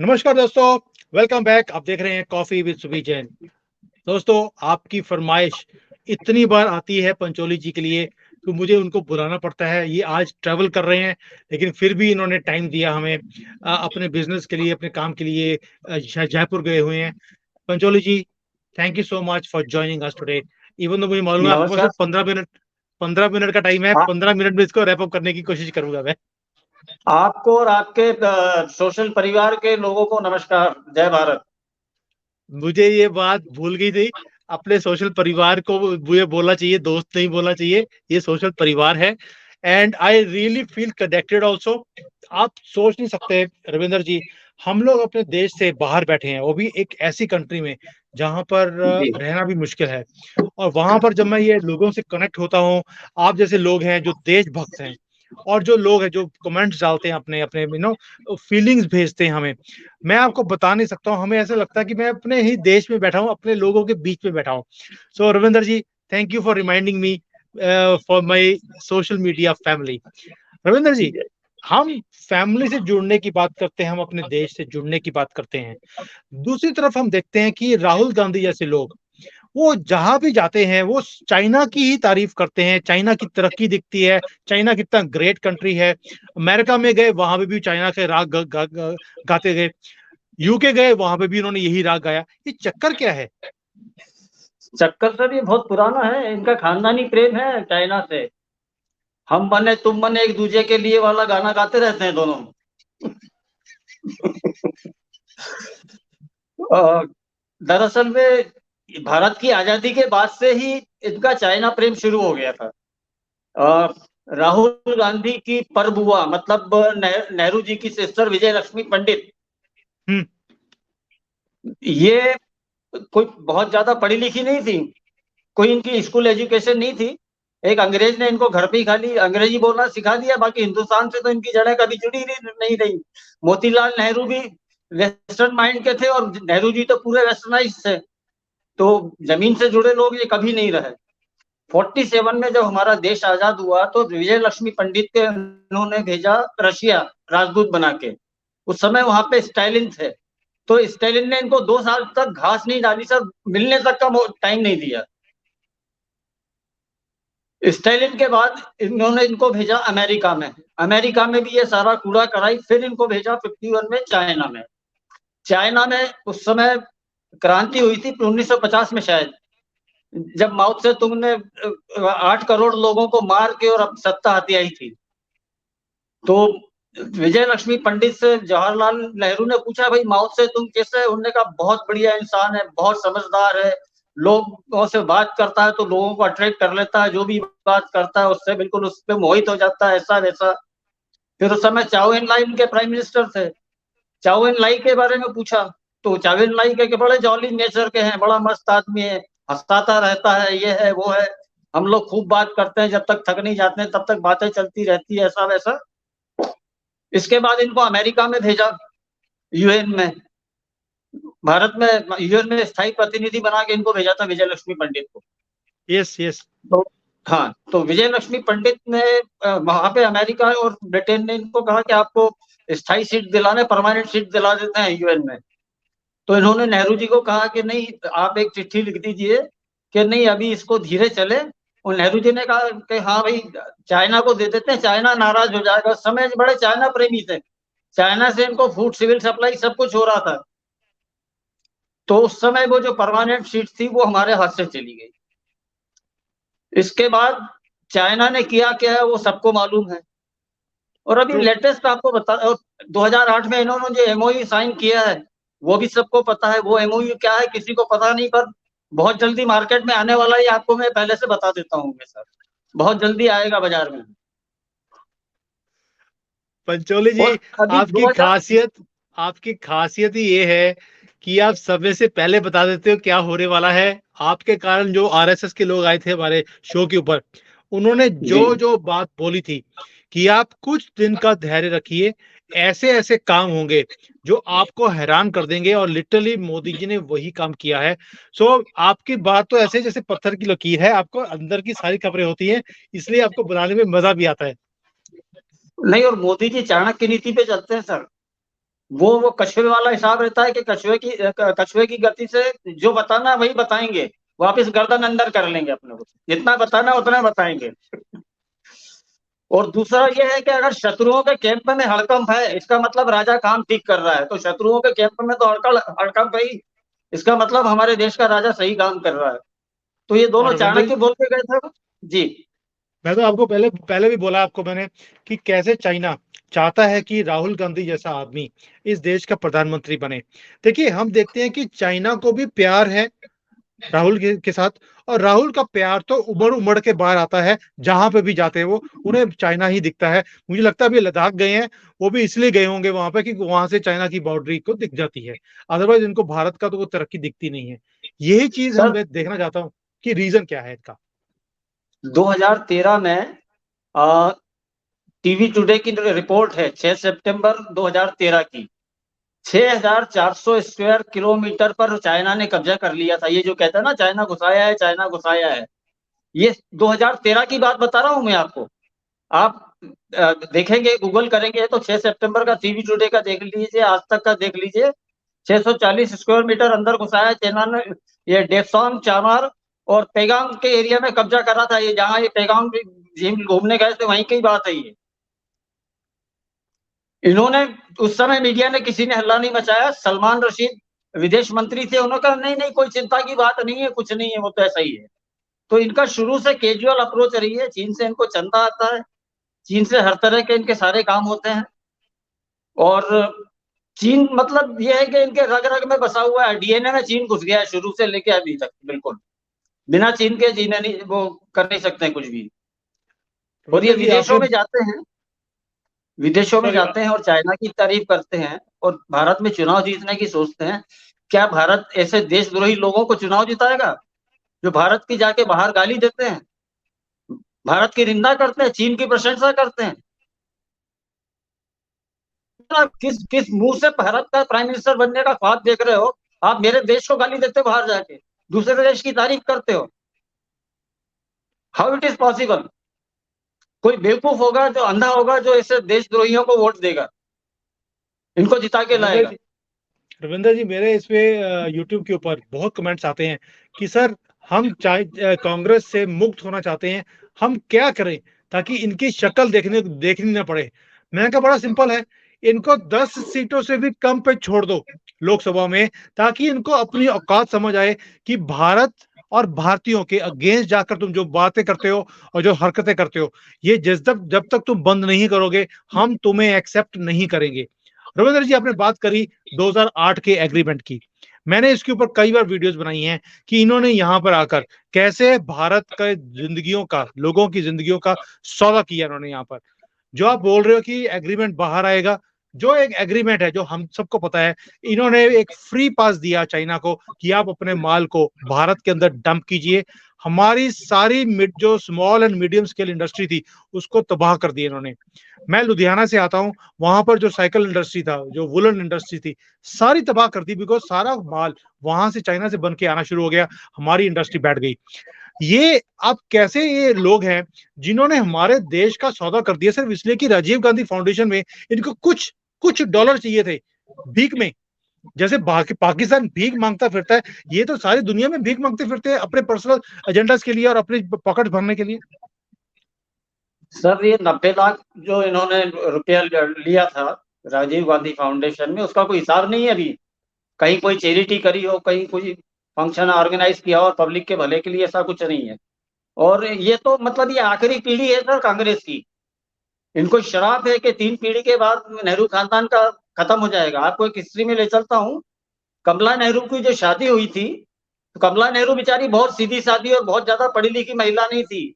नमस्कार दोस्तों, welcome back. आप देख रहे हैं कॉफी विद सुबी जैन। दोस्तों, आपकी फरमाइश इतनी बार आती है पंचोली जी के लिए तो मुझे उनको बुलाना पड़ता है। ये आज ट्रैवल कर रहे हैं, लेकिन फिर भी इन्होंने टाइम दिया हमें अपने बिजनेस के लिए, अपने काम के लिए। जयपुर गए हुए हैं। Pancholi ji, thank you so much for joining us today. Even तो मुझे मालूम है आपके पास नमस्कार। सिर्फ 15 मिनट का टाइम है। आ, 15 मिनट में इसको रैप अप करने की कोशिश करूंगा मैं। आपको और आपके सोशल परिवार के लोगों को नमस्कार। जय भारत। मुझे ये बात भूल गई थी। अपने सोशल परिवार को मुझे बोलना चाहिए, दोस्त नहीं बोलना चाहिए। ये सोशल परिवार है and I really feel connected also. आप सोच नहीं सकते रविंदर जी, हम लोग अपने देश से बाहर बैठे हैं, वो भी एक ऐसी कंट्री में जहां पर जी। रहना भी मुश्किल है। और वहां पर जब मैं ये लोगों से कनेक्ट होता हूँ, आप जैसे लोग हैं जो देशभक्त हैं, और जो लोग हैं जो कमेंट्स डालते हैं, अपने अपने फीलिंग्स भेजते हैं हमें, मैं आपको बता नहीं सकता हूँ। हमें ऐसा लगता है कि मैं अपने ही देश में बैठा हूँ, अपने लोगों के बीच में बैठा हूँ। So Ravinder ji, thank you for reminding me for my social media family. Ravinder ji, हम फैमिली से जुड़ने की बात करते हैं, हम अपने देश से जुड़ने की बात करते हैं। दूसरी तरफ हम देखते हैं कि राहुल गांधी जैसे लोग, वो जहां भी जाते हैं वो चाइना की ही तारीफ करते हैं। चाइना की तरक्की दिखती है, चाइना कितना ग्रेट कंट्री है। अमेरिका में गए, वहां पे भी चाइना के राग गाते गए। यूके गए, वहां पे भी उन्होंने यही राग गाया। ये चक्कर क्या है? चक्कर सर ये बहुत पुराना है। इनका खानदानी प्रेम है चाइना से। हम बने तुम बने एक दूसरे के लिए वाला गाना गाते रहते हैं दोनों। अ, दरअसल में भारत की आजादी के बाद से ही इनका चाइना प्रेम शुरू हो गया था। अ, राहुल गांधी की परबुआ मतलब नेहरू जी की सिस्टर विजय लक्ष्मी पंडित, हम्म। ये कोई बहुत ज्यादा पढ़ी लिखी नहीं थी। कोई इनकी स्कूल एजुकेशन नहीं थी। एक अंग्रेज ने इनको घर पे ही खाली अंग्रेजी बोलना सिखा दिया। बाकी हिंदुस्तान से तो इनकी जड़ें कभी जुड़ी नहीं रही। मोतीलाल नेहरू भी वेस्टर्न माइंड के थे और नेहरू जी तो पूरे वेस्टर्नाइज थे। तो जमीन से जुड़े लोग ये कभी नहीं रहे। 47 में जब हमारा देश आजाद हुआ तो विजय लक्ष्मी पंडित के उन्होंने भेजा रशिया राजदूत बना के। उस समय वहां पे स्टालिन थे। तो स्टालिन ने इनको 2 साल तक घास नहीं डाली सर, मिलने तक का टाइम नहीं दिया। स्टालिन के बाद इन्होंने इनको भेजा अमेरिका में। अमेरिका में भी ये सारा कूड़ा कराई। फिर इनको भेजा 51 में चाइना में। चाइना में उस समय क्रांति हुई थी 1950 में शायद, जब माओ से तुमने 8 करोड़ लोगों को मार के और अब सत्ता हाथी आई थी। तो विजय लक्ष्मी पंडित से जवाहरलाल नेहरू ने पूछा, भाई माओ से तुम कैसे है? उन्होंने कहा बहुत बढ़िया इंसान है, बहुत समझदार है, लोगों से बात करता है तो लोगों को अट्रैक्ट कर लेता है, जो भी बात करता है उससे बिल्कुल उस पर मोहित हो जाता है, ऐसा वैसा। फिर उस समय चाओ एन लाई उनके प्राइम मिनिस्टर थे। चाओ एन लाई के बारे में पूछा तो चाओ एन लाई के बड़े जॉली नेचर के हैं, बड़ा मस्त आदमी है, हंसाता रहता है, ये है वो है, हम लोग खूब बात करते हैं, जब तक थक नहीं जाते हैं तब तक बातें चलती रहती है, ऐसा वैसा। इसके बाद इनको अमेरिका में भेजा, यूएन में। भारत में यूएन में स्थायी प्रतिनिधि बना के इनको भेजा था विजय लक्ष्मी पंडित को। Yes yes. तो हाँ, तो विजय लक्ष्मी पंडित ने वहां पे अमेरिका और ब्रिटेन ने इनको कहा कि आपको स्थायी सीट दिलाने, परमानेंट सीट दिला देते हैं यूएन में। तो इन्होंने नेहरू जी को कहा कि नहीं, आप एक चिट्ठी लिख दीजिए कि नहीं अभी इसको धीरे चले। और नेहरू जी ने कहा कि हाँ भाई, चाइना को दे देते हैं, चाइना नाराज हो जाएगा। उस समय बड़े चाइना प्रेमी थे। चाइना से इनको फूड सिविल सप्लाई सब कुछ हो रहा था। तो उस समय वो जो परमानेंट सीट थी वो हमारे हाथ से चली गई। इसके बाद चाइना ने किया क्या है वो सबको मालूम है। और अभी ट्रू। लेटेस्ट आपको बता, 2008 में इन्होंने जो एमओयू साइन किया है वो भी सबको पता है। वो एमओयू क्या है किसी को पता नहीं, पर बहुत जल्दी मार्केट में आने वाला, ये आपको मैं पहले से बता देता हूँ सर। बहुत जल्दी आएगा बाजार में। पंचोली जी, और अभी आपकी 2000। खासियत आपकी खासियत ही ये है कि आप समय से पहले बता देते हो क्या होने वाला है। आपके कारण जो आरएसएस के लोग आए थे हमारे शो के ऊपर, उन्होंने जी। जो जो बात बोली थी कि आप कुछ दिन का धैर्य रखिए, ऐसे ऐसे काम होंगे जो आपको हैरान कर देंगे, और लिटरली मोदी जी ने वही काम किया है। सो आपकी बात तो ऐसे जैसे पत्थर की लकीर है, आपको अंदर की सारी खबरें होती हैं, इसलिए आपको बनाने में मजा भी आता है। नहीं, और मोदी जी चाणक्य नीति पे चलते हैं सर। वो कछुए वाला हिसाब रहता है कि कछुए की गति से जो बताना है वही बताएंगे, वापस गर्दन अंदर कर लेंगे अपने को, जितना बताना उतना बताएंगे। और दूसरा ये है कि अगर शत्रुओं के कैंप में हड़कंप है, इसका मतलब राजा काम ठीक कर रहा है, तो शत्रुओं के कैंप में तो हड़कंप है ही, इसका मतलब हमारे देश का राजा सही काम कर रहा है। तो ये दोनों और रविंद्र जी, चाणक्य बोल के गए थे जी। मैं तो आपको पहले पहले भी बोला आपको मैंने कि कैसे चाइना चाहता है कि राहुल गांधी जैसा आदमी इस देश का प्रधानमंत्री बने। देखिए, हम देखते हैं कि चाइना को भी प्यार है राहुल के साथ, और राहुल का प्यार तो उमड़ उमड़ के बाहर आता है। जहां पे भी जाते हैं वो, उन्हें चाइना ही दिखता है। मुझे लगता है अभी लद्दाख गए हैं, वो भी इसलिए गए होंगे वहां पे कि वहां से चाइना की बाउंड्री को दिख जाती है। अदरवाइज इनको भारत का तो कोई तरक्की दिखती नहीं है। यही चीज हम सर देखना चाहता हूँ कि रीजन क्या है इसका। 2013 में टीवी टुडे की रिपोर्ट है 6 सितंबर 2013 की, 6400 स्क्वायर किलोमीटर पर चाइना ने कब्जा कर लिया था। ये जो कहता है ना चाइना घुसाया है, चाइना घुसाया है, ये 2013 की बात बता रहा हूं मैं आपको। आप देखेंगे, गूगल करेंगे तो 6 सितंबर का टीवी टुडे का देख लीजिए, आज तक का देख लीजिए, 640 स्क्वायर मीटर अंदर घुसाया है चाइना ने। ये डेप्सांग, चामार और पेगांग के एरिया में कब्जा करा था। ये जहां ये पेगांग झील घूमने गए थे वहीं की बात है ये। इन्होंने उस समय मीडिया ने किसी ने हल्ला नहीं मचाया। सलमान रशीद विदेश मंत्री थे, उन्होंने कहा नहीं नहीं कोई चिंता की बात नहीं है, कुछ नहीं है, वो तो ऐसा ही है। तो इनका शुरू से कैजुअल अप्रोच रही है। चीन से इनको चंदा आता है, चीन से हर तरह के इनके सारे काम होते हैं। और चीन मतलब ये है कि इनके रग रग में बसा हुआ है, डीएनए में चीन घुस गया है शुरू से लेके अभी तक। बिल्कुल बिना चीन के जीने नहीं, वो कर नहीं सकते हैं कुछ भी। और ये रविंदर जी विदेशों आपने में जाते हैं, विदेशों में सॉरी, जाते हैं और चाइना की तारीफ करते हैं और भारत में चुनाव जीतने की सोचते हैं। क्या भारत ऐसे देशद्रोही लोगों को चुनाव जिताएगा जो भारत की जाके बाहर गाली देते हैं, भारत की निंदा करते हैं, चीन की प्रशंसा करते हैं? आप किस किस मुंह से भारत का प्राइम मिनिस्टर बनने का ख्वाब देख रहे हो? आप मेरे देश को गाली देते हो, बाहर जाके दूसरे देश की तारीफ करते हो। How it is possible? कोई बेवकूफ होगा, जो अंधा होगा, जो ऐसे देशद्रोहियों को वोट देगा, इनको जिता के रविंदर लाएगा। जी, रविंदर जी, मेरे इस पे यूट्यूब के ऊपर बहुत कमेंट्स आते हैं कि सर, हम चाहे कांग्रेस से मुक्त होना चाहते हैं, हम क्या करें ताकि इनकी शक्ल देखनी ना पड़े। मैंने कहा बड़ा सिंपल है, इनको 10 सीटों से भी कम पे छोड़ दो लोकसभा में, ताकि इनको अपनी औकात समझ आए कि भारत और भारतीयों के अगेंस्ट जाकर तुम जो बातें करते हो और जो हरकतें करते हो, ये जब तक तुम बंद नहीं करोगे, हम तुम्हें एक्सेप्ट नहीं करेंगे। रविंद्र जी, आपने बात करी 2008 के एग्रीमेंट की। मैंने इसके ऊपर कई बार वीडियोस बनाई हैं कि इन्होंने यहां पर आकर कैसे भारत के जिंदगियों का, लोगों की जिंदगियों का सौदा किया इन्होंने यहां पर। जो आप बोल रहे हो कि एग्रीमेंट बाहर आएगा, जो एक एग्रीमेंट है जो हम सबको पता है, इन्होंने एक फ्री पास दिया चाइना को कि आप अपने माल को भारत के अंदर डंप कीजिए। हमारी सारी मिड जो small and medium scale industry थी, उसको तबाह कर दिया इन्होंने। मैं लुधियाना से आता हूं, वहां पर जो साइकिल इंडस्ट्री था, जो वुलन इंडस्ट्री थी, सारी तबाह कर दी, बिकॉज सारा माल वहां से चाइना से बन के आना शुरू हो गया, हमारी इंडस्ट्री बैठ गई। ये आप कैसे, ये लोग हैं जिन्होंने हमारे देश का सौदा कर दिया सिर्फ इसलिए कि राजीव गांधी फाउंडेशन में इनको कुछ कुछ डॉलर चाहिए थे भीख में। जैसे पाकिस्तान भीख मांगता फिरता है, ये तो सारी दुनिया में भीख मांगते फिरते हैं अपने पर्सनल एजेंडास के लिए और अपने पॉकेट भरने के लिए। सर ये 90 लाख जो इन्होंने रुपया लिया था राजीव गांधी फाउंडेशन में, उसका कोई हिसाब नहीं है अभी। कहीं कोई चैरिटी करी हो, कहीं कोई फंक्शन ऑर्गेनाइज किया हो पब्लिक के भले के लिए, ऐसा कुछ नहीं है। और ये तो मतलब ये आखिरी पीढ़ी है सर कांग्रेस की। इनको शराब है कि 3 पीढ़ी के बाद नेहरू खानदान का खत्म हो जाएगा। आपको एक हिस्ट्री में ले चलता हूँ। कमला नेहरू की जो शादी हुई थी, तो कमला नेहरू बेचारी बहुत सीधी सादी और बहुत ज्यादा पढ़ी लिखी महिला नहीं थी।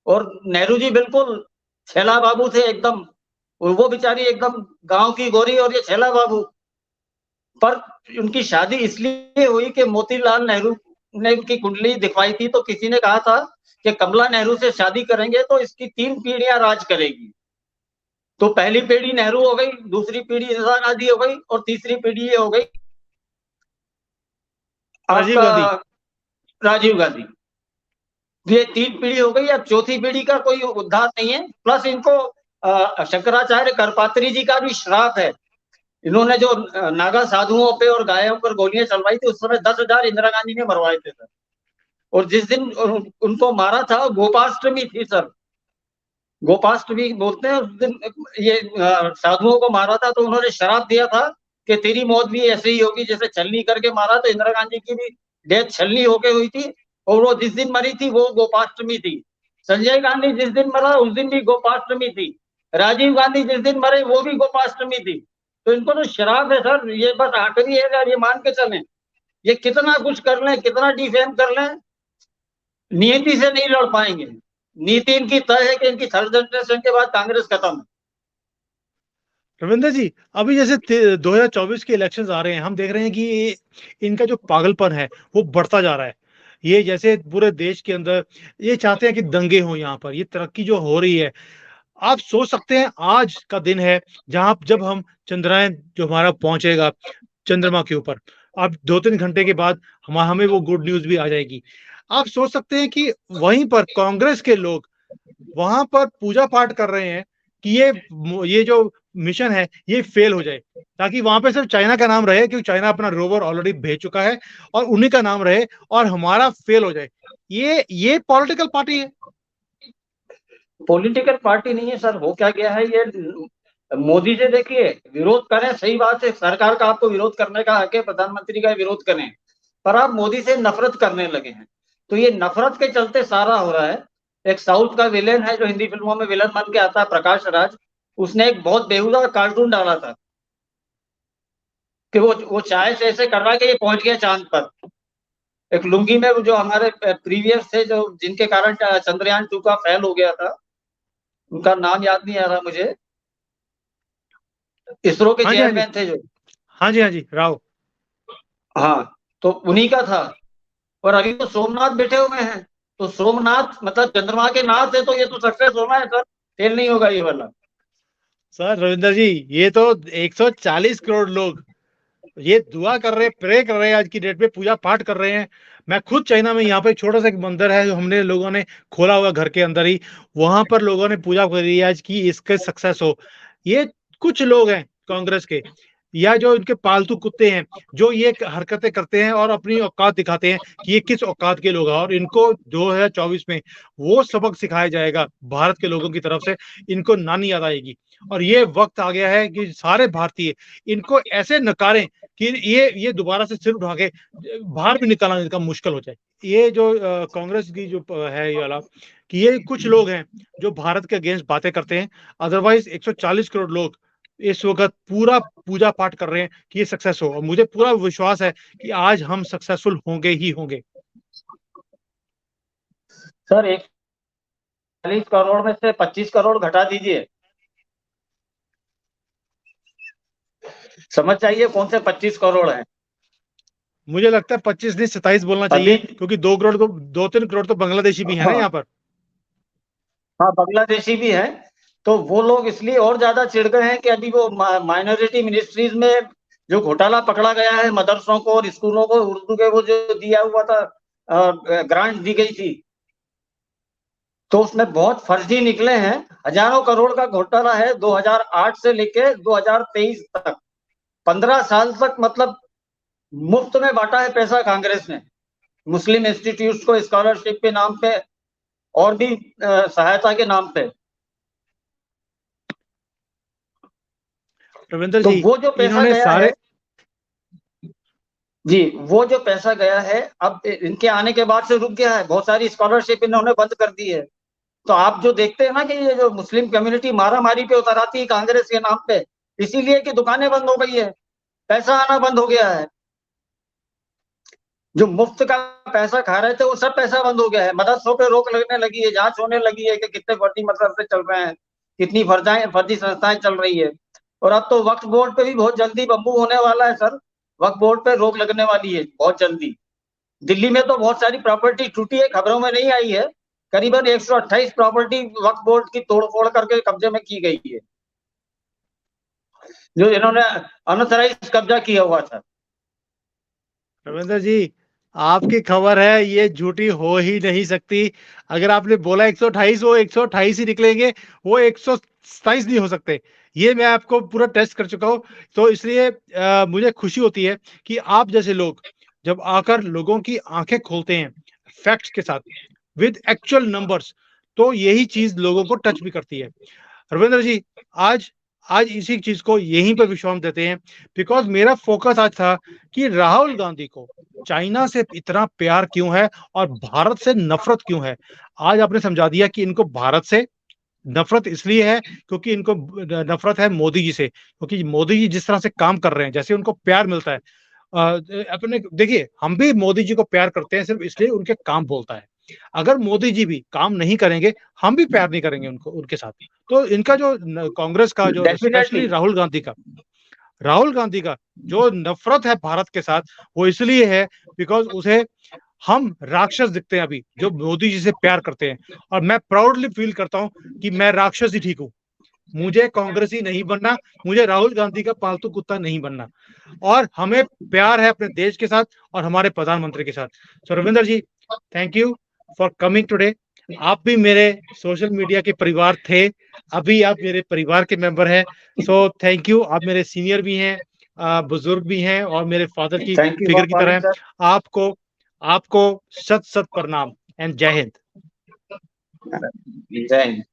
और नेहरू जी बिल्कुल छैला बाबू थे एकदम। और वो बेचारी एकदम गांव की गोरी और ये छैला बाबू। पर उनकी शादी इसलिए हुई कि मोतीलाल नेहरू ने उनकी कुंडली दिखवाई थी, तो किसी ने कहा था कि कमला नेहरू से शादी करेंगे तो इसकी 3 पीढ़ियां राज करेगी। तो पहली पीढ़ी नेहरू हो गई, दूसरी पीढ़ी इंदिरा गांधी हो गई और तीसरी पीढ़ी ये हो गई राजीव आपका गांधी। राजीव गांधी। ये 3 पीढ़ी हो गई, अब चौथी पीढ़ी का कोई उद्धार नहीं है। प्लस इनको शंकराचार्य करपात्री जी का भी श्राप है इन्होंने जो नागा साधुओं पे और गायों पर गोलियां चलवाई थी, उस समय 10,000 इंदिरा गांधी ने मरवाए थे सर। और जिस दिन उनको मारा था गोपाष्टमी थी सर, गोपाष्टमी बोलते हैं उस दिन। ये साधुओं को मारा था तो उन्होंने श्राप दिया था कि तेरी मौत भी ऐसे ही होगी जैसे छलनी करके मारा। तो इंदिरा गांधी की भी डेथ छलनी होके हुई थी, और वो जिस दिन मरी थी वो गोपाष्टमी थी। संजय गांधी जिस दिन मरा उस दिन भी गोपाष्टमी थी। राजीव गांधी जिस दिन मरे वो भी गोपाष्टमी थी। तो इनको तो शराब है सर, ये बस आखिरी है यार, ये मान के चलें। ये कितना कुछ कर लें, कितना डिफेम कर लें, नीति से नहीं लड़ पाएंगे। नीति इनकी तय है कि इनकी थर्ड जनरेशन के बाद कांग्रेस खत्म है। रविंद्र जी, अभी जैसे 2024 के इलेक्शंस आ रहे हैं, हम देख रहे हैं कि इनका जो पागलपन है वो बढ़ता जा रहा है। ये जैसे पूरे देश के अंदर ये चाहते हैं कि दंगे हों, यहाँ पर ये तरक्की जो हो रही है, आप सोच सकते हैं आज का दिन है जहां जब हम चंद्रयान जो हमारा पहुंचेगा चंद्रमा के ऊपर, अब 2-3 घंटे के बाद हमें वो गुड न्यूज भी आ जाएगी। आप सोच सकते हैं कि वहीं पर कांग्रेस के लोग वहां पर पूजा पाठ कर रहे हैं कि ये जो मिशन है ये फेल हो जाए, ताकि वहां पे सिर्फ चाइना का नाम रहे, क्योंकि चाइना अपना रोवर ऑलरेडी भेज चुका है, और उन्हीं का नाम रहे और हमारा फेल हो जाए। ये पॉलिटिकल पार्टी है? पॉलिटिकल पार्टी नहीं है सर। हो क्या गया है, ये मोदी से देखिए, विरोध करें सही बात है, सरकार का आपको विरोध करने का हक है, प्रधानमंत्री का विरोध करें, पर आप मोदी से नफरत करने लगे हैं। तो ये नफरत के चलते सारा हो रहा है। एक साउथ का विलेन है जो हिंदी फिल्मों में विलन बन के आता है, प्रकाश राज, उसने एक बहुत बेहुदा कार्टून डाला था कि वो चाय से ऐसे कर रहा है कि ये पहुंच गया चांद पर। एक लुंगी में जो हमारे प्रीवियस थे, जो जिनके कारण चंद्रयान 2 का फेल हो गया था, उनका नाम याद नहीं आ रहा मुझे, इसरो के हाँ जी, हाँ जी, चेयरमैन थे जो। हाँ जी, हाँ जी, राव। हाँ, तो उन्हीं का था। और अभी तो सोमनाथ बैठे हुए हैं। तो सोमनाथ मतलब चंद्रमा के नाथ है, तो ये तो सक्सेस होना है सर, फेल नहीं होगा ये वाला। सर रविंदर जी, ये तो 140 करोड़ लोग ये दुआ कर रहे हैं, प्रे कर रहे हैं, आज की डेट में पूजा पाठ कर रहे हैं। मैं खुद चाइना में, यहाँ पे एक छोटा सा एक मंदिर है जो हमने लोगों ने खोला हुआ घर के अंदर ही, वहां पर लोगों ने पूजा करी है आज की इसके सक्सेस हो। ये कुछ लोग हैं कांग्रेस के, या जो इनके पालतू कुत्ते हैं, जो ये हरकतें करते हैं और अपनी औकात दिखाते हैं कि ये किस औकात के लोग हैं, और इनको 2024 में वो सबक सिखाया जाएगा भारत के लोगों की तरफ से। इनको नानी याद आएगी, और ये वक्त आ गया है कि सारे भारतीय इनको ऐसे नकारें कि ये दोबारा से सिर उठा के बाहर भी निकालना इनका मुश्किल हो जाए। ये जो कांग्रेस की जो है ये वाला, कि ये कुछ लोग हैं जो भारत के अगेंस्ट बातें करते हैं, अदरवाइज 140 करोड़ लोग इस वक्त पूरा पूजा पाठ कर रहे हैं कि ये सक्सेस हो, और मुझे पूरा विश्वास है कि आज हम सक्सेसफुल होंगे ही होंगे। सर 140 करोड़ में से 25 करोड़ घटा दीजिए, समझ जाइए कौन से 25 करोड़ हैं। मुझे लगता है 25 नहीं 27 बोलना अभी चाहिए, क्योंकि 2-3 करोड़ तो बांग्लादेशी भी है ना हाँ, यहाँ पर। हाँ बांग्लादेशी भी है। तो वो लोग इसलिए और ज्यादा चिढ़ गए हैं कि अभी वो माइनॉरिटी मिनिस्ट्रीज में जो घोटाला पकड़ा गया है, मदरसों को और स्कूलों को उर्दू के वो जो दिया हुआ था, ग्रांट दी गई थी, तो उसमें बहुत फर्जी निकले हैं। हजारों करोड़ का घोटाला है 2008 से लेके 2023 तक। 15 साल तक मतलब मुफ्त में बांटा है पैसा कांग्रेस ने, मुस्लिम इंस्टीट्यूट को स्कॉलरशिप के नाम पे और भी सहायता के नाम पे। रविंद्र तो जी, वो जो पैसा इन्होंने गया है, सारे जी वो जो पैसा गया है अब इनके आने के बाद से रुक गया है। बहुत सारी स्कॉलरशिप इन्होंने बंद कर दी है। तो आप जो देखते हैं ना कि ये जो मुस्लिम कम्युनिटी मारा मारी पे उतर आती है कांग्रेस के नाम पे, इसीलिए कि दुकानें बंद हो गई है, पैसा आना बंद हो गया है। जो मुफ्त का पैसा खा रहे थे वो सब पैसा बंद हो गया है। मदरसों पे रोक लगने लगी है, जांच होने लगी है कि कितने फर्जी मदरसे चल रहे हैं, कितनी फर्जी संस्थाएं चल रही है। और अब तो वक्फ बोर्ड पे भी बहुत जल्दी बम्बू होने वाला है सर। वक्फ बोर्ड पे रोक लगने वाली है बहुत जल्दी। दिल्ली में तो बहुत सारी प्रॉपर्टी टूटी है, खबरों में नहीं आई है। करीबन 128 प्रॉपर्टी वक्फ बोर्ड की तोड़फोड़ करके कब्जे में की गई है, जो इन्होंने अनऑथराइज्ड कब्जा किया हुआ था। रविंद्र जी, आपकी खबर है ये झूठी हो ही नहीं सकती। अगर आपने बोला 128, वो 128 ही निकलेंगे, वो 27 नहीं हो सकते। ये मैं आपको पूरा टेस्ट कर चुका हूँ। तो इसलिए मुझे खुशी होती है कि आप जैसे लोग जब आकर लोगों की आंखें खोलते हैं फैक्ट्स के साथ विद एक्चुअल नंबर्स, तो यही चीज लोगों को टच भी करती है। रविंद्र जी, आज आज इसी चीज को यहीं पर विश्राम देते हैं, बिकॉज मेरा फोकस आज था कि राहुल गांधी को चाइना से इतना प्यार क्यों है और भारत से नफरत क्यों है। आज आपने समझा दिया कि इनको भारत से नफरत इसलिए है क्योंकि इनको नफरत है मोदी जी से, क्योंकि मोदी जी जिस तरह से काम कर रहे हैं, जैसे उनको प्यार मिलता है। अपने देखिए, हम भी मोदी जी को प्यार करते हैं सिर्फ इसलिए उनके काम बोलता है। अगर मोदी जी भी काम नहीं करेंगे, हम भी प्यार नहीं करेंगे उनको, उनके साथ। तो इनका जो कांग्रेस का जो डेफिनेटली स्पेशली राहुल गांधी का जो नफरत है भारत के साथ, वो इसलिए है बिकॉज उसे हम राक्षस दिखते हैं अभी जो मोदी जी से प्यार करते हैं। और मैं प्राउडली फील करता हूं कि मैं राक्षस ही ठीक हूं। मुझे कांग्रेसी नहीं बनना, मुझे राहुल गांधी का पालतू कुत्ता नहीं बनना, और हमें प्यार है अपने देश के साथ और हमारे प्रधानमंत्री के साथ। So Ravinder ji, thank you for coming today. आप भी मेरे सोशल मीडिया के परिवार थे, अभी आप मेरे परिवार के मेंबर हैं। So thank you. आप मेरे सीनियर भी हैं, बुजुर्ग भी हैं और मेरे फादर की थैंक यू फॉर फिगर की तरह कॉलिंग हैं। सर। आपको आपको शत शत प्रणाम एंड जय हिंद। जय हिंद।